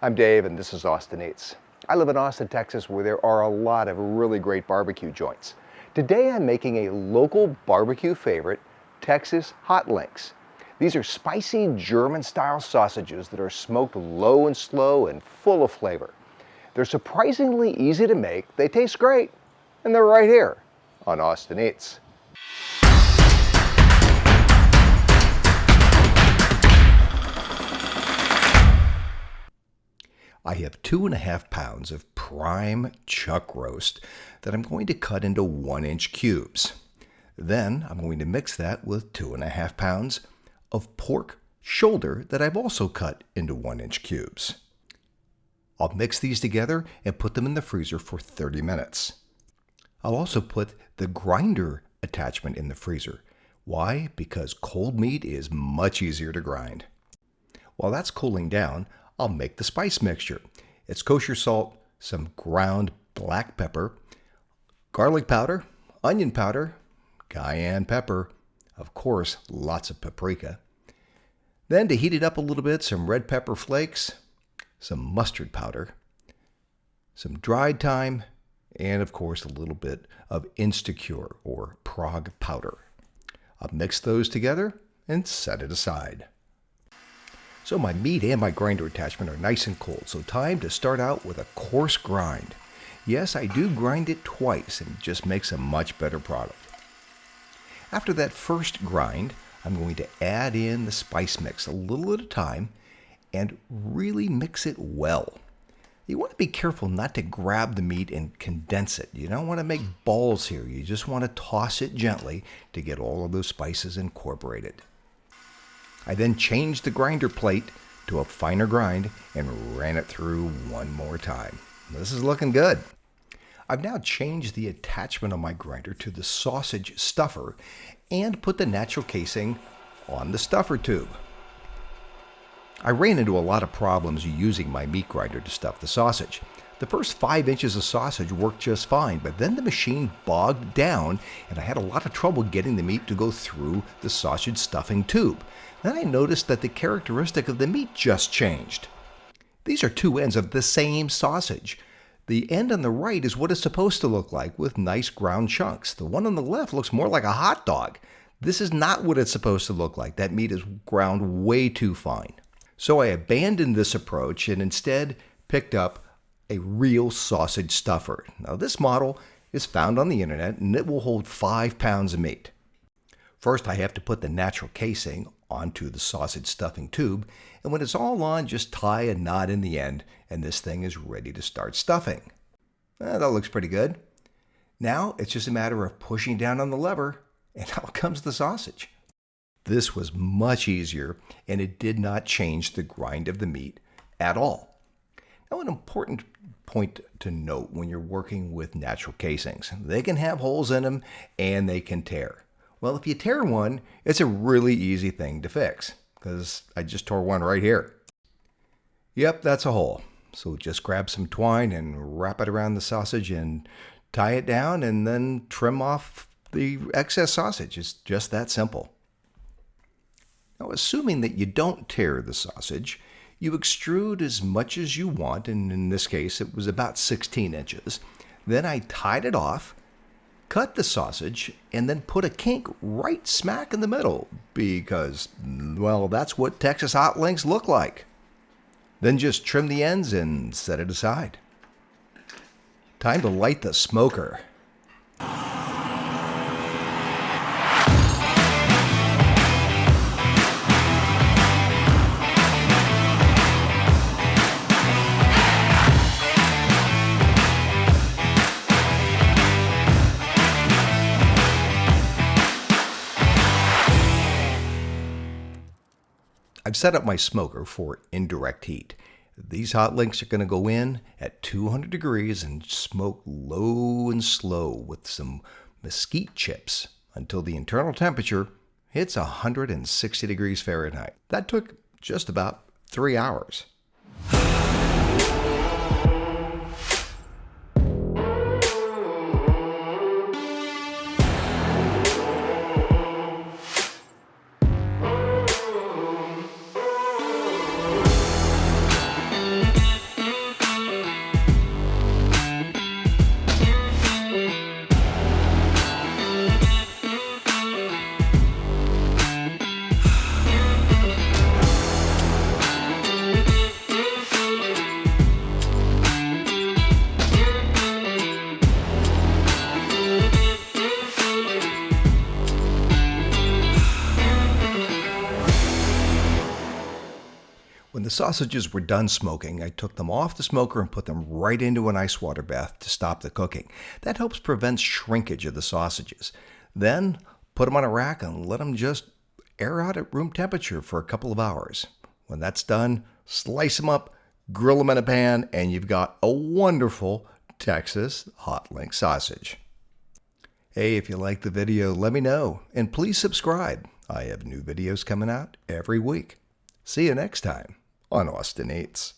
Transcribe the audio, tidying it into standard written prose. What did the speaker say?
I'm Dave and this is Austin Eats. I live in Austin, Texas, where there are a lot of really great barbecue joints. Today I'm making a local barbecue favorite, Texas hot links. These are spicy German-style sausages that are smoked low and slow and full of flavor. They're surprisingly easy to make, they taste great, and they're right here on Austin Eats. I have 2.5 pounds of prime chuck roast that I'm going to cut into 1-inch cubes. Then I'm going to mix that with 2.5 pounds of pork shoulder that I've also cut into 1-inch cubes. I'll mix these together and put them in the freezer for 30 minutes. I'll also put the grinder attachment in the freezer. Why? Because cold meat is much easier to grind. While that's cooling down, I'll make the spice mixture. It's kosher salt, some ground black pepper, garlic powder, onion powder, cayenne pepper, of course, lots of paprika. Then to heat it up a little bit, some red pepper flakes, some mustard powder, some dried thyme, and of course a little bit of Instacure or Prague powder. I'll mix those together and set it aside. So my meat and my grinder attachment are nice and cold, so time to start out with a coarse grind. Yes, I do grind it twice and it just makes a much better product. After that first grind, I'm going to add in the spice mix a little at a time and really mix it well. You want to be careful not to grab the meat and condense it. You don't want to make balls here. You just want to toss it gently to get all of those spices incorporated. I then changed the grinder plate to a finer grind and ran it through one more time. This is looking good. I've now changed the attachment on my grinder to the sausage stuffer and put the natural casing on the stuffer tube. I ran into a lot of problems using my meat grinder to stuff the sausage. The first 5 inches of sausage worked just fine, but then the machine bogged down and I had a lot of trouble getting the meat to go through the sausage stuffing tube. Then I noticed that the characteristic of the meat just changed. These are two ends of the same sausage. The end on the right is what it's supposed to look like with nice ground chunks. The one on the left looks more like a hot dog. This is not what it's supposed to look like. That meat is ground way too fine. So I abandoned this approach and instead picked up a real sausage stuffer. Now this model is found on the internet and it will hold 5 pounds of meat. First I have to put the natural casing onto the sausage stuffing tube, and when it's all on, just tie a knot in the end and this thing is ready to start stuffing. That looks pretty good. Now it's just a matter of pushing down on the lever and out comes the sausage. This was much easier and it did not change the grind of the meat at all. Now an important point to note when you're working with natural casings, they can have holes in them and they can tear. Well, if you tear one, it's a really easy thing to fix, because I just tore one right here. Yep, that's a hole. So just grab some twine and wrap it around the sausage and tie it down and then trim off the excess sausage. It's just that simple. Now, assuming that you don't tear the sausage, you extrude as much as you want, and in this case it was about 16 inches. Then I tied it off, cut the sausage, and then put a kink right smack in the middle because, well, that's what Texas hot links look like. Then just trim the ends and set it aside. Time to light the smoker. I've set up my smoker for indirect heat. These hot links are going to go in at 200 degrees and smoke low and slow with some mesquite chips until the internal temperature hits 160 degrees Fahrenheit. That took just about 3 hours. sausages were done smoking, I took them off the smoker and put them right into an ice water bath to stop the cooking. That helps prevent shrinkage of the sausages. Then put them on a rack and let them just air out at room temperature for a couple of hours. When that's done, slice them up, grill them in a pan, and you've got a wonderful Texas hot link sausage. Hey, if you like the video, let me know, and please subscribe. I have new videos coming out every week. See you next time on Austin Eats.